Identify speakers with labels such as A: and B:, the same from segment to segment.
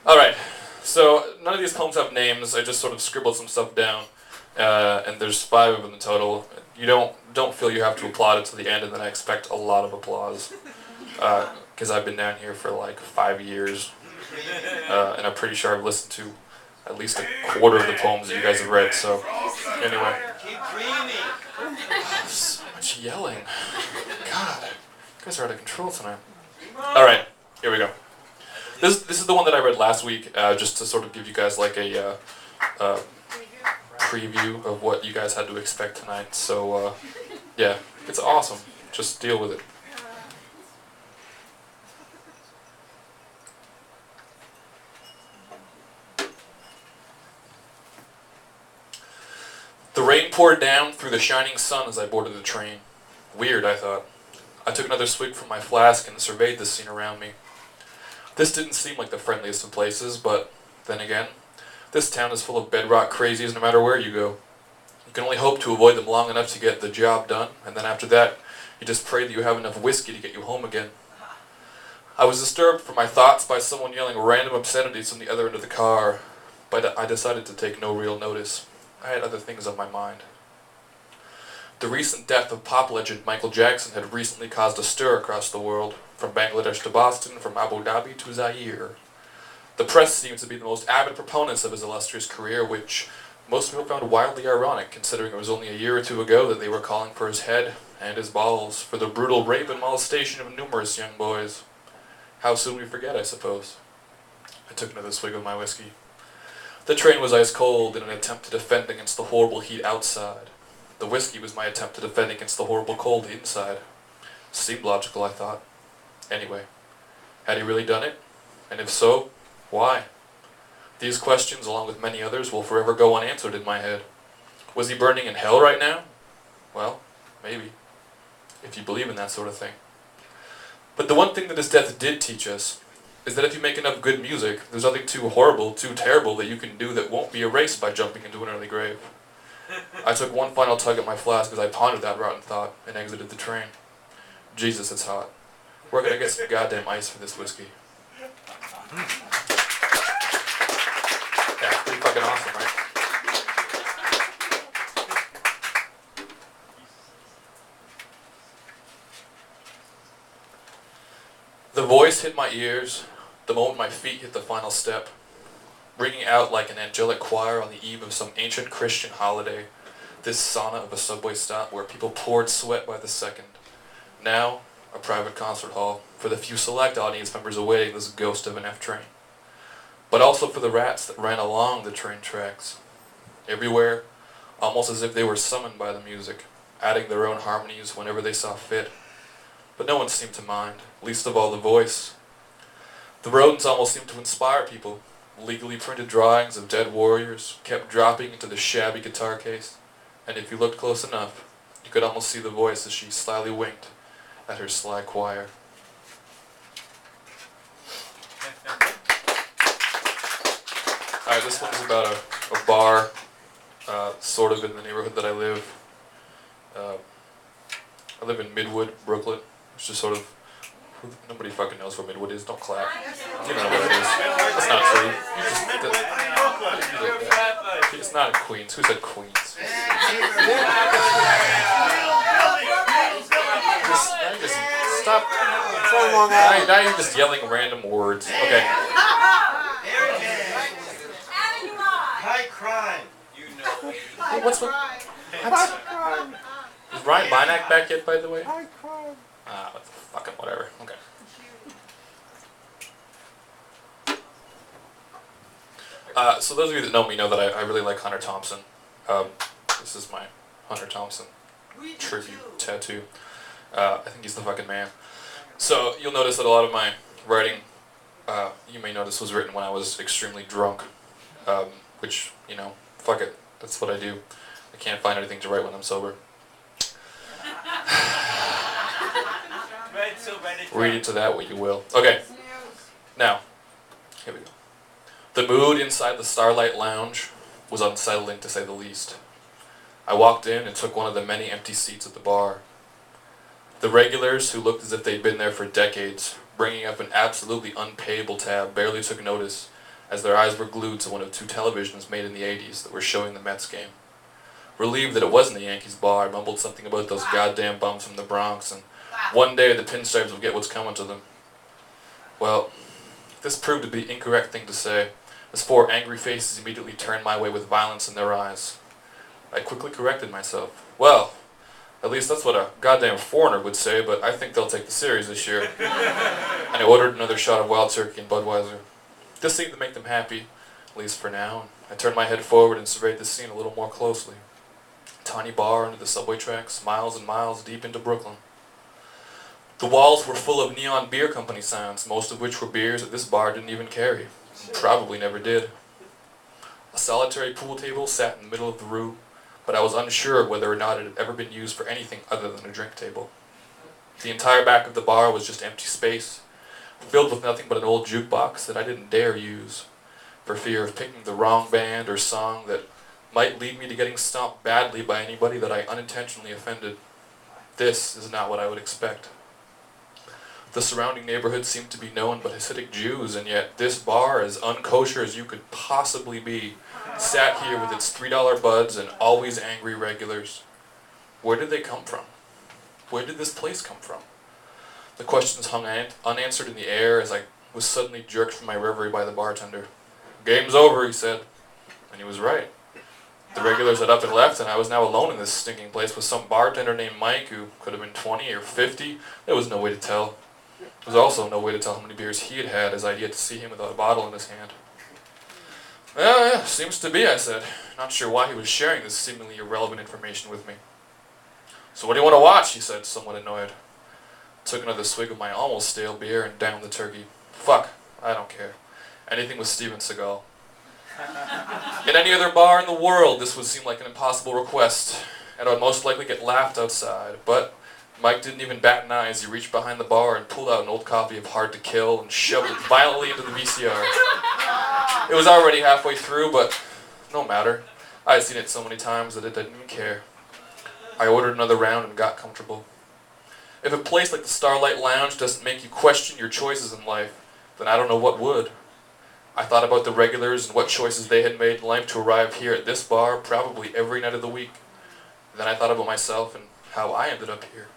A: Alright, so none of these poems have names. I just sort of scribbled some stuff down. And there's 5 of them in total. You don't feel you have to applaud it to the end, and then I expect a lot of applause. Because I've been down here for like 5 years. And I'm pretty sure I've listened to at least a quarter of the poems that you guys have read, so anyway. So much yelling. God, you guys are out of control tonight. Alright, here we go. This is the one that I read last week, just to sort of give you guys like a preview of what you guys had to expect tonight. So, yeah, it's awesome. Just deal with it. The rain poured down through the shining sun as I boarded the train. Weird, I thought. I took another swig from my flask and surveyed the scene around me. This didn't seem like the friendliest of places, but then again, this town is full of bedrock crazies no matter where you go. You can only hope to avoid them long enough to get the job done, and then after that, you just pray that you have enough whiskey to get you home again. I was disturbed from my thoughts by someone yelling random obscenities from the other end of the car, but I decided to take no real notice. I had other things on my mind. The recent death of pop legend Michael Jackson had recently caused a stir across the world, from Bangladesh to Boston, from Abu Dhabi to Zaire. The press seemed to be the most avid proponents of his illustrious career, which most people found wildly ironic, considering it was only a year or 2 ago that they were calling for his head and his balls for the brutal rape and molestation of numerous young boys. How soon we forget, I suppose. I took another swig of my whiskey. The train was ice cold in an attempt to defend against the horrible heat outside. The whiskey was my attempt to defend against the horrible cold inside. Seemed logical, I thought. Anyway, had he really done it? And if so, why? These questions, along with many others, will forever go unanswered in my head. Was he burning in hell right now? Well, maybe. If you believe in that sort of thing. But the one thing that his death did teach us is that if you make enough good music, there's nothing too horrible, too terrible that you can do that won't be erased by jumping into an early grave. I took one final tug at my flask as I pondered that rotten thought and exited the train. Jesus, it's hot. We're gonna get some goddamn ice for this whiskey. Yeah, pretty fucking awesome, right? The voice hit my ears the moment my feet hit the final step, ringing out like an angelic choir on the eve of some ancient Christian holiday, this sauna of a subway stop where people poured sweat by the second. Now, a private concert hall for the few select audience members awaiting this ghost of an F train. But also for the rats that ran along the train tracks. Everywhere, almost as if they were summoned by the music, adding their own harmonies whenever they saw fit. But no one seemed to mind, least of all the voice. The rodents almost seemed to inspire people. Legally printed drawings of dead warriors kept dropping into the shabby guitar case, and if you looked close enough, you could almost see the voice as she slyly winked at her sly choir. Alright, this one's about a bar, sort of in the neighborhood that I live. I live in Midwood, Brooklyn, which is sort of, nobody fucking knows where Midwood is, don't clap. You know what it is. That's not true. It's not in Queens. Who said Queens? Just stop. Now you're just yelling random words. Okay.
B: High crime. You know.
A: Hey, what's with... Is Ryan Bynack back yet, by the way? Fucking whatever. Okay. So those of you that know me know that I really like Hunter Thompson. This is my Hunter Thompson tribute tattoo. I think he's the fucking man. So you'll notice that a lot of my writing, you may notice, was written when I was extremely drunk. Which, you know, fuck it. That's what I do. I can't find anything to write when I'm sober. Read into that what you will. Okay. Now, here we go. The mood inside the Starlight Lounge was unsettling, to say the least. I walked in and took one of the many empty seats at the bar. The regulars, who looked as if they'd been there for decades, bringing up an absolutely unpayable tab, barely took notice as their eyes were glued to one of two televisions made in the 80s that were showing the Mets game. Relieved that it wasn't the Yankees bar, I mumbled something about those goddamn bums from the Bronx, and one day the Pinstripes will get what's coming to them. Well, this proved to be the incorrect thing to say, as four angry faces immediately turned my way with violence in their eyes. I quickly corrected myself. Well, at least that's what a goddamn foreigner would say, but I think they'll take the series this year. And I ordered another shot of Wild Turkey and Budweiser. This seemed to make them happy, at least for now, and I turned my head forward and surveyed the scene a little more closely. Tiny bar under the subway tracks, miles and miles deep into Brooklyn. The walls were full of neon beer company signs, most of which were beers that this bar didn't even carry. Probably never did. A solitary pool table sat in the middle of the room, but I was unsure of whether or not it had ever been used for anything other than a drink table. The entire back of the bar was just empty space, filled with nothing but an old jukebox that I didn't dare use, for fear of picking the wrong band or song that might lead me to getting stomped badly by anybody that I unintentionally offended. This is not what I would expect. The surrounding neighborhood seemed to be known but Hasidic Jews, and yet this bar, as unkosher as you could possibly be, sat here with its $3 buds and always angry regulars. Where did they come from? Where did this place come from? The questions hung unanswered in the air as I was suddenly jerked from my reverie by the bartender. "Game's over," he said. And he was right. The regulars had up and left, and I was now alone in this stinking place with some bartender named Mike who could have been 20 or 50. There was no way to tell. There was also no way to tell how many beers he had had, as I had yet to see him without a bottle in his hand. "Well, yeah, seems to be," I said, not sure why he was sharing this seemingly irrelevant information with me. "So what do you want to watch?" he said, somewhat annoyed. Took another swig of my almost stale beer and downed the turkey. Fuck, I don't care. Anything with Steven Seagal. In any other bar in the world, this would seem like an impossible request, and I would most likely get laughed outside, but Mike didn't even bat an eye as he reached behind the bar and pulled out an old copy of Hard to Kill and shoved it violently into the VCR. It was already halfway through, but no matter. I had seen it so many times that it didn't even care. I ordered another round and got comfortable. If a place like the Starlight Lounge doesn't make you question your choices in life, then I don't know what would. I thought about the regulars and what choices they had made in life to arrive here at this bar probably every night of the week. Then I thought about myself and how I ended up here.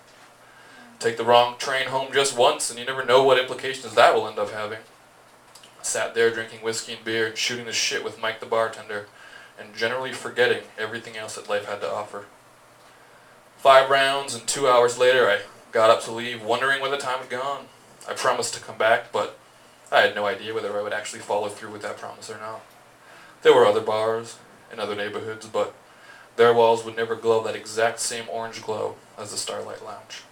A: Take the wrong train home just once and you never know what implications that will end up having. I sat there drinking whiskey and beer and shooting the shit with Mike the bartender, and generally forgetting everything else that life had to offer. 5 rounds and 2 hours later I got up to leave, wondering where the time had gone. I promised to come back, but I had no idea whether I would actually follow through with that promise or not. There were other bars in other neighborhoods, but their walls would never glow that exact same orange glow as the Starlight Lounge.